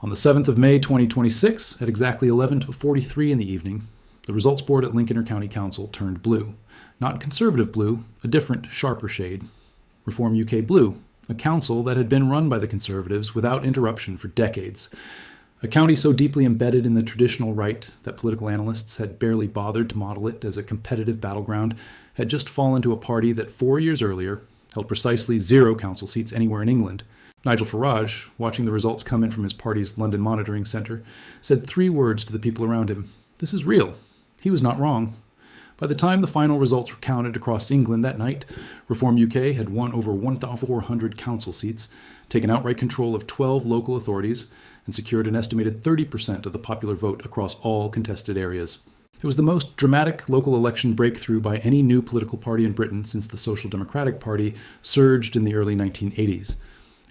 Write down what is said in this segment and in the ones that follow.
On the 7th of May 2026, at exactly 11:43 in the evening, the results board at Lincoln County Council turned blue. Not conservative blue, a different, sharper shade. Reform UK blue, a council that had been run by the Conservatives without interruption for decades. A county so deeply embedded in the traditional right that political analysts had barely bothered to model it as a competitive battleground had just fallen to a party that 4 years earlier held precisely 0 council seats anywhere in England. Nigel Farage, watching the results come in from his party's London Monitoring Centre, said 3 words to the people around him. This is real. He was not wrong. By the time the final results were counted across England that night, Reform UK had won over 1,400 council seats, taken outright control of 12 local authorities, and secured an estimated 30% of the popular vote across all contested areas. It was the most dramatic local election breakthrough by any new political party in Britain since the Social Democratic Party surged in the early 1980s.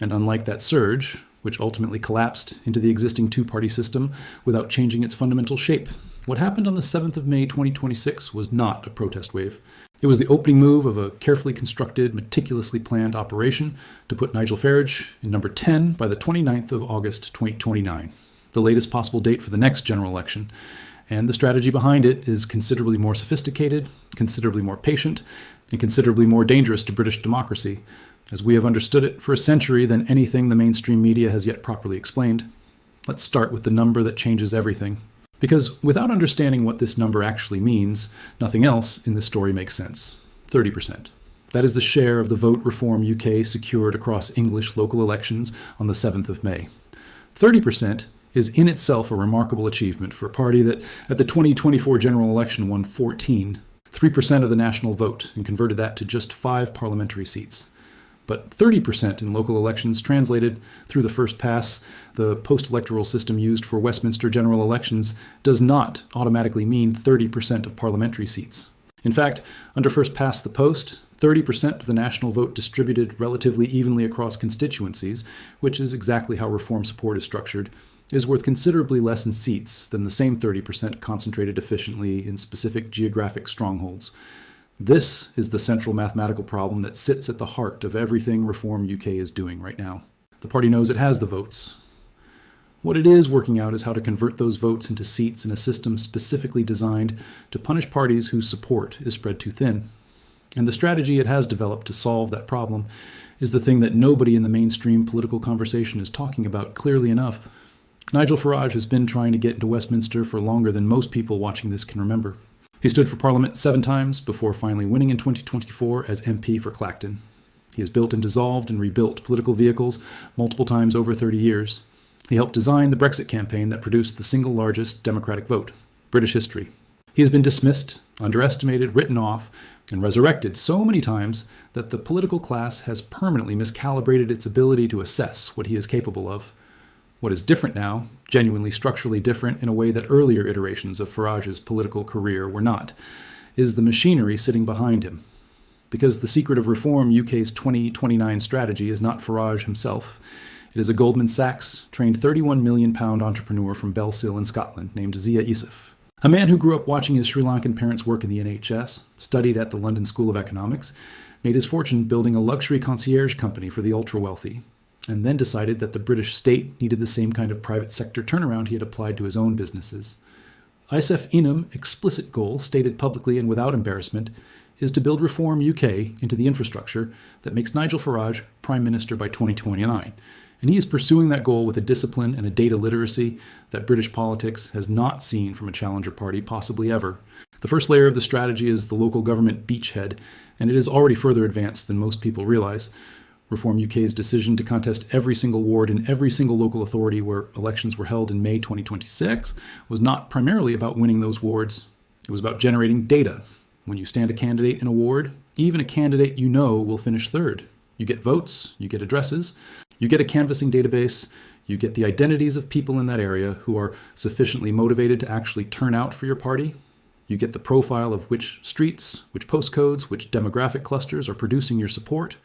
And unlike that surge, which ultimately collapsed into the existing two-party system without changing its fundamental shape, what happened on the 7th of May 2026 was not a protest wave. It was the opening move of a carefully constructed, meticulously planned operation to put Nigel Farage in number 10 by the 29th of August 2029, the latest possible date for the next general election. And the strategy behind it is considerably more sophisticated, considerably more patient, and considerably more dangerous to British democracy, as we have understood it for a century than anything the mainstream media has yet properly explained. Let's start with the number that changes everything. Because without understanding what this number actually means, nothing else in this story makes sense. 30%. That is the share of the vote Reform UK secured across English local elections on the 7th of May. 30% is in itself a remarkable achievement for a party that at the 2024 general election won 3% of the national vote, and converted that to just 5 parliamentary seats. But 30% in local elections translated through the first pass, the post-electoral system used for Westminster general elections, does not automatically mean 30% of parliamentary seats. In fact, under first past the post, 30% of the national vote distributed relatively evenly across constituencies, which is exactly how reform support is structured, is worth considerably less in seats than the same 30% concentrated efficiently in specific geographic strongholds. This is the central mathematical problem that sits at the heart of everything Reform UK is doing right now. The party knows it has the votes. What it is working out is how to convert those votes into seats in a system specifically designed to punish parties whose support is spread too thin. And the strategy it has developed to solve that problem is the thing that nobody in the mainstream political conversation is talking about clearly enough. Nigel Farage has been trying to get into Westminster for longer than most people watching this can remember. He stood for Parliament 7 times before finally winning in 2024 as MP for Clacton. He has built and dissolved and rebuilt political vehicles multiple times over 30 years. He helped design the Brexit campaign that produced the single largest Democratic vote, British history. He has been dismissed, underestimated, written off, and resurrected so many times that the political class has permanently miscalibrated its ability to assess what he is capable of. What is different now, genuinely structurally different in a way that earlier iterations of Farage's political career were not, is the machinery sitting behind him. Because the secret of Reform UK's 2029 strategy is not Farage himself. It is a Goldman Sachs trained £31 million entrepreneur from Belsill in Scotland named IceThe. A man who grew up watching his Sri Lankan parents work in the NHS, studied at the London School of Economics, made his fortune building a luxury concierge company for the ultra-wealthy, and then decided that the British state needed the same kind of private sector turnaround he had applied to his own businesses. IceThe's explicit goal, stated publicly and without embarrassment, is to build Reform UK into the infrastructure that makes Nigel Farage Prime Minister by 2029. And he is pursuing that goal with a discipline and a data literacy that British politics has not seen from a challenger party possibly ever. The first layer of the strategy is the local government beachhead, and it is already further advanced than most people realize. Reform UK's decision to contest every single ward in every single local authority where elections were held in May 2026 was not primarily about winning those wards. It was about generating data. When you stand a candidate in a ward, even a candidate you know will finish third. You get votes, you get addresses, you get a canvassing database, you get the identities of people in that area who are sufficiently motivated to actually turn out for your party. You get the profile of which streets, which postcodes, which demographic clusters are producing your support.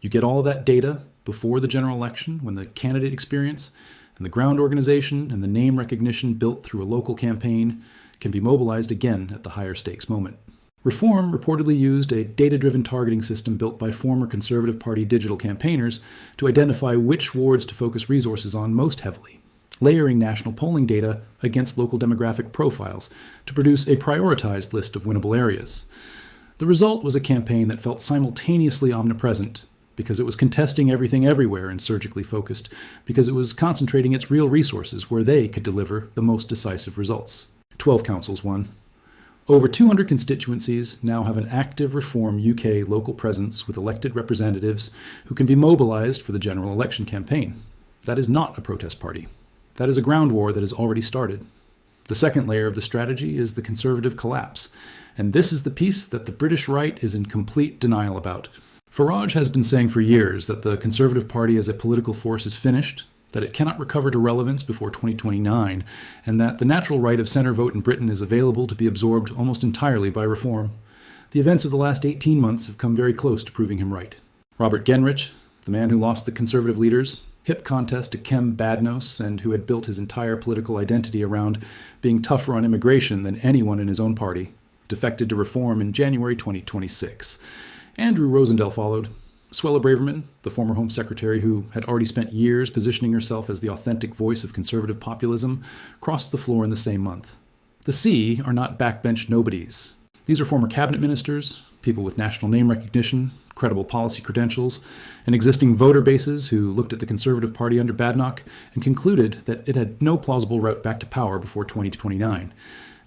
You get all of that data before the general election when the candidate experience and the ground organization and the name recognition built through a local campaign can be mobilized again at the higher stakes moment. Reform reportedly used a data-driven targeting system built by former Conservative Party digital campaigners to identify which wards to focus resources on most heavily. layering national polling data against local demographic profiles to produce a prioritized list of winnable areas. The result was a campaign that felt simultaneously omnipresent, because it was contesting everything everywhere and surgically focused, because it was concentrating its real resources where they could deliver the most decisive results. 12 councils won. Over 200 constituencies now have an active Reform UK local presence with elected representatives who can be mobilized for the general election campaign. That is not a protest party. That is a ground war that has already started. The second layer of the strategy is the Conservative collapse, and this is the piece that the British right is in complete denial about. Farage has been saying for years that the Conservative Party as a political force is finished, that it cannot recover to relevance before 2029, and that the natural right of centre vote in Britain is available to be absorbed almost entirely by Reform. The events of the last 18 months have come very close to proving him right. Robert Genrich, the man who lost the Conservative leaders' hip contest to Kem Badnos and who had built his entire political identity around being tougher on immigration than anyone in his own party, defected to Reform in January 2026. Andrew Rosendale followed. Suella Braverman, the former Home Secretary who had already spent years positioning herself as the authentic voice of conservative populism, crossed the floor in the same month. The C are not backbench nobodies. These are former cabinet ministers, people with national name recognition, credible policy credentials, and existing voter bases who looked at the Conservative Party under Badenoch and concluded that it had no plausible route back to power before 2029,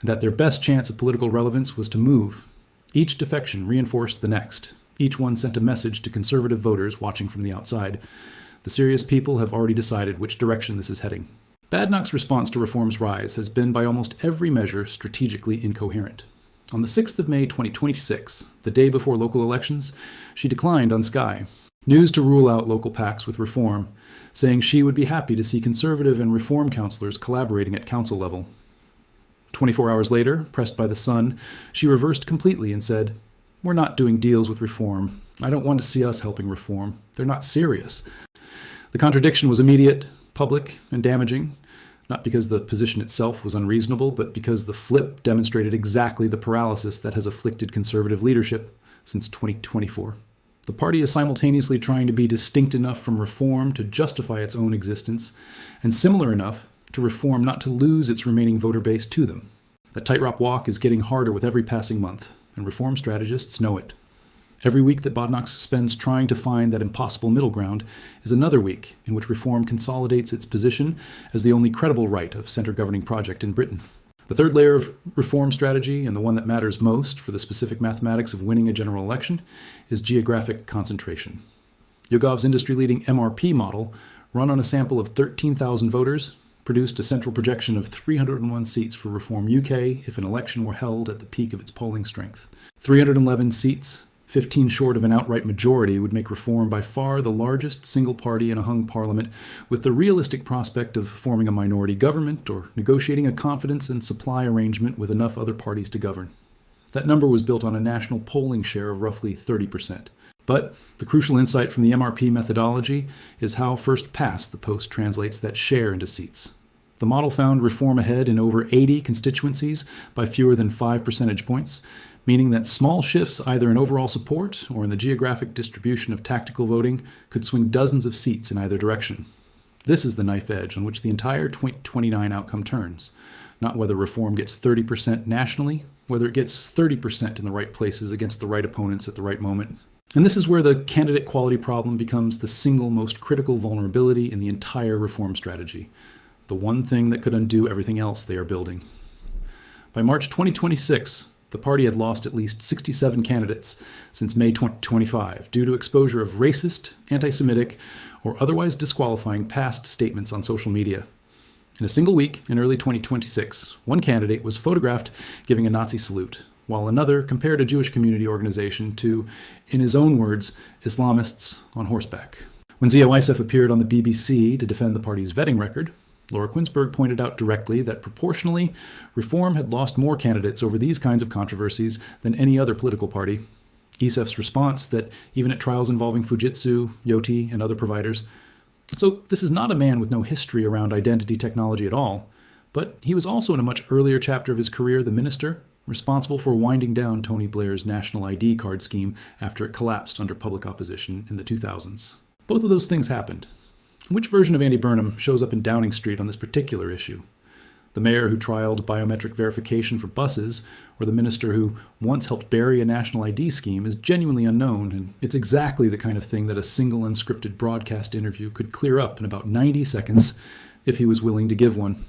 and that their best chance of political relevance was to move. Each defection reinforced the next. Each one sent a message to Conservative voters watching from the outside. The serious people have already decided which direction this is heading. Badenoch's response to Reform's rise has been by almost every measure strategically incoherent. On the 6th of May 2026, the day before local elections, she declined on Sky. News to rule out local pacts with Reform, saying she would be happy to see Conservative and Reform councillors collaborating at council level. 24 hours later, pressed by The Sun, she reversed completely and said, "We're not doing deals with Reform. I don't want to see us helping Reform. They're not serious." The contradiction was immediate, public, and damaging, not because the position itself was unreasonable, but because the flip demonstrated exactly the paralysis that has afflicted Conservative leadership since 2024. The party is simultaneously trying to be distinct enough from Reform to justify its own existence, and similar enough to Reform not to lose its remaining voter base to them. That tightrope walk is getting harder with every passing month, and Reform strategists know it. Every week that Badenoch spends trying to find that impossible middle ground is another week in which Reform consolidates its position as the only credible right of centre-governing project in Britain. The third layer of Reform strategy, and the one that matters most for the specific mathematics of winning a general election, is geographic concentration. YouGov's industry-leading MRP model, run on a sample of 13,000 voters, produced a central projection of 301 seats for Reform UK if an election were held at the peak of its polling strength. 311 seats, 15 short of an outright majority, would make Reform by far the largest single party in a hung parliament, with the realistic prospect of forming a minority government or negotiating a confidence and supply arrangement with enough other parties to govern. That number was built on a national polling share of roughly 30%. But the crucial insight from the MRP methodology is how first past the post translates that share into seats. The model found Reform ahead in over 80 constituencies by fewer than 5 percentage points, meaning that small shifts either in overall support or in the geographic distribution of tactical voting could swing dozens of seats in either direction. This is the knife edge on which the entire 2029 outcome turns, not whether Reform gets 30% nationally, whether it gets 30% in the right places against the right opponents at the right moment. And this is where the candidate quality problem becomes the single most critical vulnerability in the entire Reform strategy, the one thing that could undo everything else they are building. By March 2026, the party had lost at least 67 candidates since May 2025 due to exposure of racist, anti-Semitic, or otherwise disqualifying past statements on social media. In a single week in early 2026, one candidate was photographed giving a Nazi salute, while another compared a Jewish community organization to, in his own words, Islamists on horseback. When Zia Weissef appeared on the BBC to defend the party's vetting record, Laura Quinsberg pointed out directly that proportionally, Reform had lost more candidates over these kinds of controversies than any other political party. ESEF's response that even at trials involving Fujitsu, Yoti, and other providers. So this is not a man with no history around identity technology at all, but he was also in a much earlier chapter of his career the minister, responsible for winding down Tony Blair's national ID card scheme after it collapsed under public opposition in the 2000s. Both of those things happened. Which version of Andy Burnham shows up in Downing Street on this particular issue? The mayor who trialed biometric verification for buses, or the minister who once helped bury a national ID scheme is genuinely unknown, and it's exactly the kind of thing that a single unscripted broadcast interview could clear up in about 90 seconds if he was willing to give one.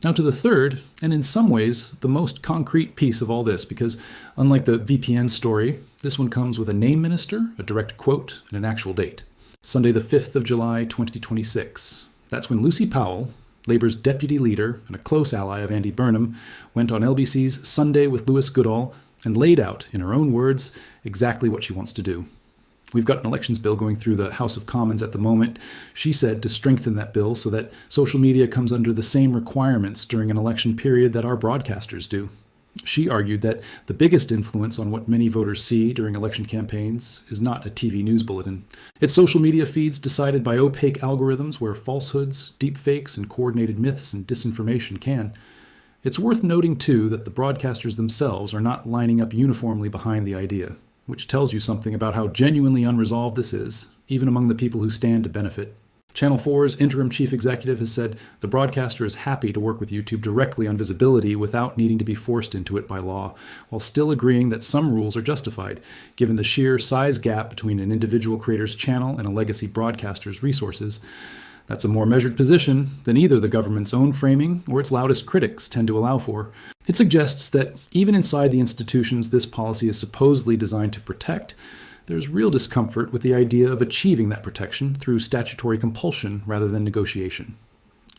Now to the third, and in some ways the most concrete piece of all this, because unlike the VPN story, this one comes with a name minister, a direct quote, and an actual date. Sunday the 5th of July, 2026. That's when Lucy Powell, Labour's deputy leader and a close ally of Andy Burnham, went on LBC's Sunday with Lewis Goodall and laid out, in her own words, exactly what she wants to do. We've got an elections bill going through the House of Commons at the moment, she said, to strengthen that bill so that social media comes under the same requirements during an election period that our broadcasters do. She argued that the biggest influence on what many voters see during election campaigns is not a TV news bulletin. It's social media feeds decided by opaque algorithms where falsehoods, deepfakes, and coordinated myths and disinformation can. It's worth noting, too, that the broadcasters themselves are not lining up uniformly behind the idea, which tells you something about how genuinely unresolved this is, even among the people who stand to benefit. Channel 4's interim chief executive has said the broadcaster is happy to work with YouTube directly on visibility without needing to be forced into it by law, while still agreeing that some rules are justified, given the sheer size gap between an individual creator's channel and a legacy broadcaster's resources. That's a more measured position than either the government's own framing or its loudest critics tend to allow for. It suggests that even inside the institutions this policy is supposedly designed to protect, there's real discomfort with the idea of achieving that protection through statutory compulsion rather than negotiation.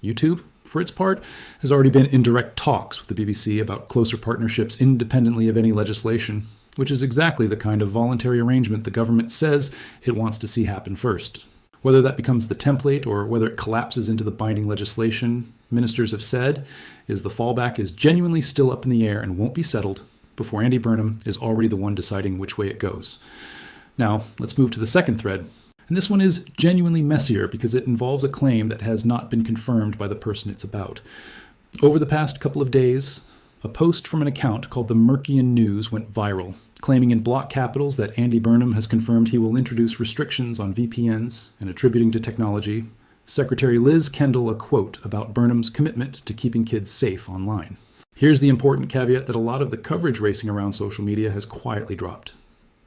YouTube, for its part, has already been in direct talks with the BBC about closer partnerships independently of any legislation, which is exactly the kind of voluntary arrangement the government says it wants to see happen first. Whether that becomes the template or whether it collapses into the binding legislation, ministers have said, is the fallback is genuinely still up in the air and won't be settled before Andy Burnham is already the one deciding which way it goes. Now, let's move to the second thread. And this one is genuinely messier because it involves a claim that has not been confirmed by the person it's about. Over the past couple of days, a post from an account called the Mercian News went viral, claiming in block capitals that Andy Burnham has confirmed he will introduce restrictions on VPNs and attributing to technology Secretary Liz Kendall a quote about Burnham's commitment to keeping kids safe online. Here's the important caveat that a lot of the coverage racing around social media has quietly dropped.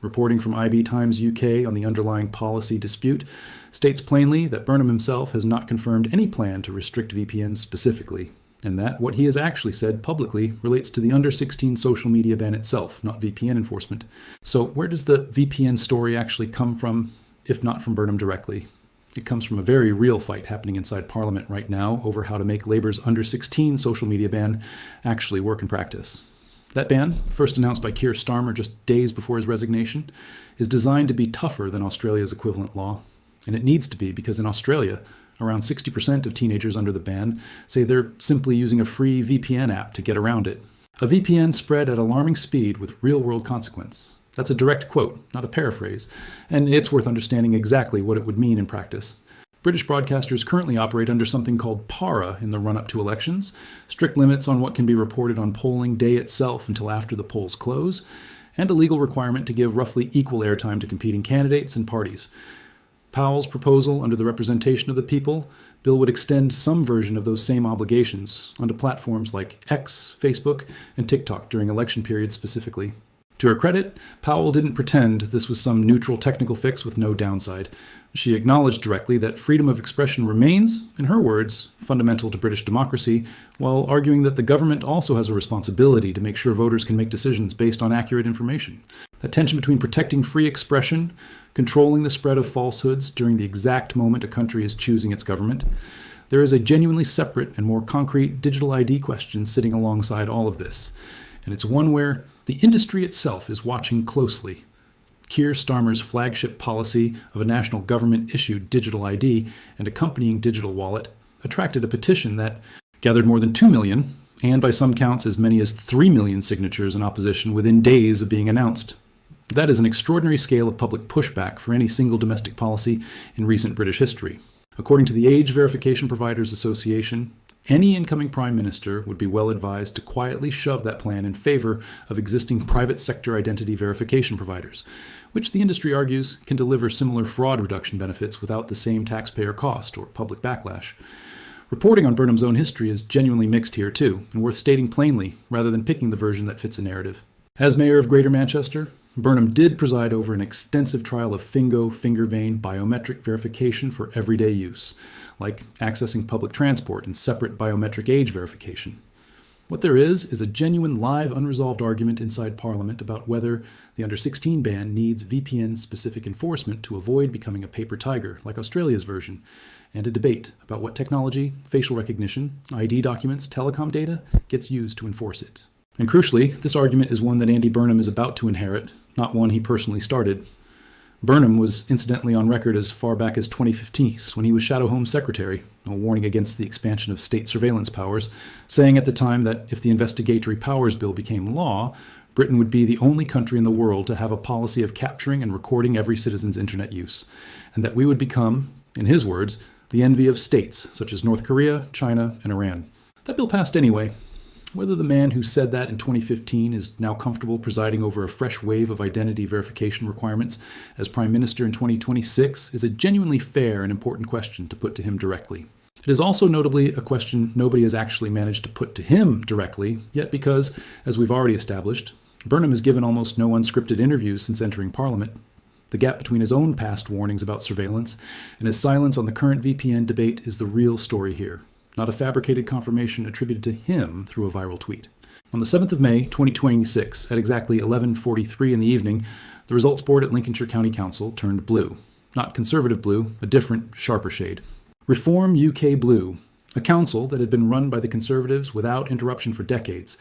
Reporting from IB Times UK on the underlying policy dispute states plainly that Burnham himself has not confirmed any plan to restrict VPNs specifically, and that what he has actually said publicly relates to the under-16 social media ban itself, not VPN enforcement. So where does the VPN story actually come from, if not from Burnham directly? It comes from a very real fight happening inside Parliament right now over how to make Labour's under-16 social media ban actually work in practice. That ban, first announced by Keir Starmer just days before his resignation, is designed to be tougher than Australia's equivalent law. And it needs to be because in Australia, around 60% of teenagers under the ban say they're simply using a free VPN app to get around it. A VPN spread at alarming speed with real-world consequence. That's a direct quote, not a paraphrase, and it's worth understanding exactly what it would mean in practice. British broadcasters currently operate under something called PARA in the run-up to elections, strict limits on what can be reported on polling day itself until after the polls close, and a legal requirement to give roughly equal airtime to competing candidates and parties. Powell's proposal under the representation of the people bill would extend some version of those same obligations onto platforms like X, Facebook, and TikTok during election periods specifically. To her credit, Powell didn't pretend this was some neutral technical fix with no downside. She acknowledged directly that freedom of expression remains, in her words, fundamental to British democracy, while arguing that the government also has a responsibility to make sure voters can make decisions based on accurate information. That tension between protecting free expression, controlling the spread of falsehoods during the exact moment a country is choosing its government, there is a genuinely separate and more concrete digital ID question sitting alongside all of this. And it's one where the industry itself is watching closely. Keir Starmer's flagship policy of a national government-issued digital ID and accompanying digital wallet attracted a petition that gathered more than 2 million, and by some counts as many as 3 million signatures in opposition within days of being announced. That is an extraordinary scale of public pushback for any single domestic policy in recent British history. According to the Age Verification Providers Association, Any incoming Prime Minister would be well advised to quietly shove that plan in favor of existing private sector identity verification providers, which the industry argues can deliver similar fraud reduction benefits without the same taxpayer cost or public backlash. Reporting on Burnham's own history is genuinely mixed here too, and worth stating plainly rather than picking the version that fits a narrative. As mayor of Greater Manchester, Burnham did preside over an extensive trial of FINGO finger vein biometric verification for everyday use, like accessing public transport and separate biometric age verification. What there is a genuine live unresolved argument inside Parliament about whether the under-16 ban needs VPN-specific enforcement to avoid becoming a paper tiger like Australia's version, and a debate about what technology, facial recognition, ID documents, telecom data gets used to enforce it. And crucially, this argument is one that Andy Burnham is about to inherit, not one he personally started. Burnham was incidentally on record as far back as 2015 when he was Shadow Home Secretary, a warning against the expansion of state surveillance powers, saying at the time that if the Investigatory Powers Bill became law, Britain would be the only country in the world to have a policy of capturing and recording every citizen's internet use, and that we would become, in his words, the envy of states such as North Korea, China, and Iran. That bill passed anyway. Whether the man who said that in 2015 is now comfortable presiding over a fresh wave of identity verification requirements as Prime Minister in 2026 is a genuinely fair and important question to put to him directly. It is also notably a question nobody has actually managed to put to him directly, yet because, as we've already established, Burnham has given almost no unscripted interviews since entering Parliament. The gap between his own past warnings about surveillance and his silence on the current VPN debate is the real story here, not a fabricated confirmation attributed to him through a viral tweet. On the 7th of May, 2026, at exactly 11:43 in the evening, the results board at Lincolnshire County Council turned blue. Not Conservative blue, a different, sharper shade. Reform UK Blue, a council that had been run by the Conservatives without interruption for decades.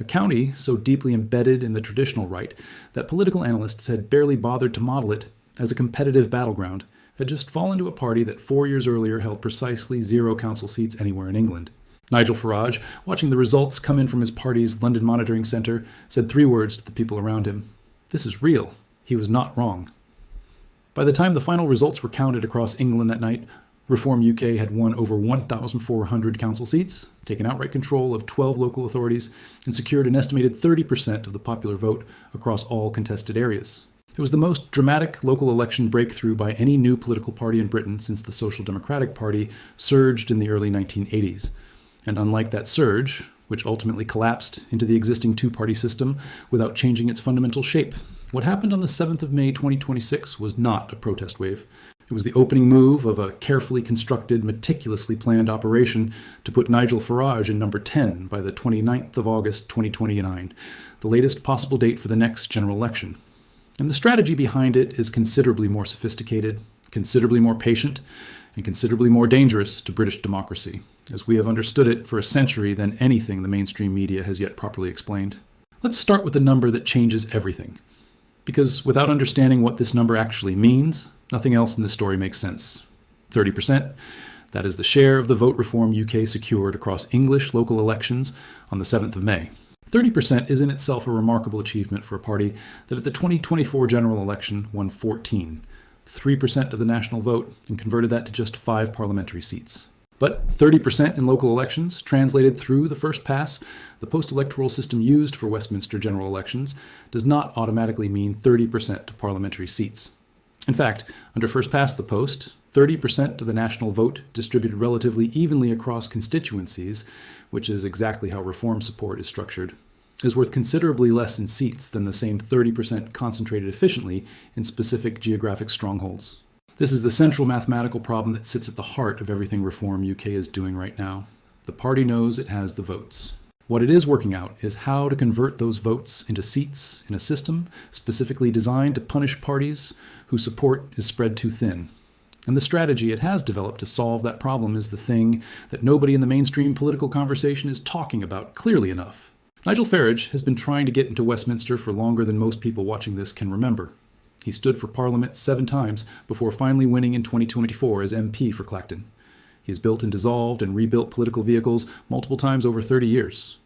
A county so deeply embedded in the traditional right that political analysts had barely bothered to model it as a competitive battleground, had just fallen to a party that 4 years earlier held precisely 0 council seats anywhere in England. Nigel Farage, watching the results come in from his party's London Monitoring Centre, said 3 words to the people around him. This is real. He was not wrong. By the time the final results were counted across England that night, Reform UK had won over 1,400 council seats, taken outright control of 12 local authorities, and secured an estimated 30% of the popular vote across all contested areas. It was the most dramatic local election breakthrough by any new political party in Britain since the Social Democratic Party surged in the early 1980s. And unlike that surge, which ultimately collapsed into the existing two-party system without changing its fundamental shape, what happened on the 7th of May 2026 was not a protest wave. It was the opening move of a carefully constructed, meticulously planned operation to put Nigel Farage in number 10 by the 29th of August 2029, the latest possible date for the next general election. And the strategy behind it is considerably more sophisticated, considerably more patient, and considerably more dangerous to British democracy, as we have understood it for a century than anything the mainstream media has yet properly explained. Let's start with the number that changes everything. Because without understanding what this number actually means, nothing else in this story makes sense. 30%, that is the share of the vote reform UK secured across English local elections on the 7th of May. 30% is in itself a remarkable achievement for a party that at the 2024 general election won 3% of the national vote, and converted that to just 5 parliamentary seats. But 30% in local elections, translated through the first pass, the post-electoral system used for Westminster general elections, does not automatically mean 30% of parliamentary seats. In fact, under first past the post, 30% of the national vote distributed relatively evenly across constituencies, which is exactly how reform support is structured, is worth considerably less in seats than the same 30% concentrated efficiently in specific geographic strongholds. This is the central mathematical problem that sits at the heart of everything Reform UK is doing right now. The party knows it has the votes. What it is working out is how to convert those votes into seats in a system specifically designed to punish parties whose support is spread too thin. And the strategy it has developed to solve that problem is the thing that nobody in the mainstream political conversation is talking about clearly enough. Nigel Farage has been trying to get into Westminster for longer than most people watching this can remember. He stood for Parliament 7 times before finally winning in 2024 as MP for Clacton. He has built and dissolved and rebuilt political vehicles multiple times over 30 years.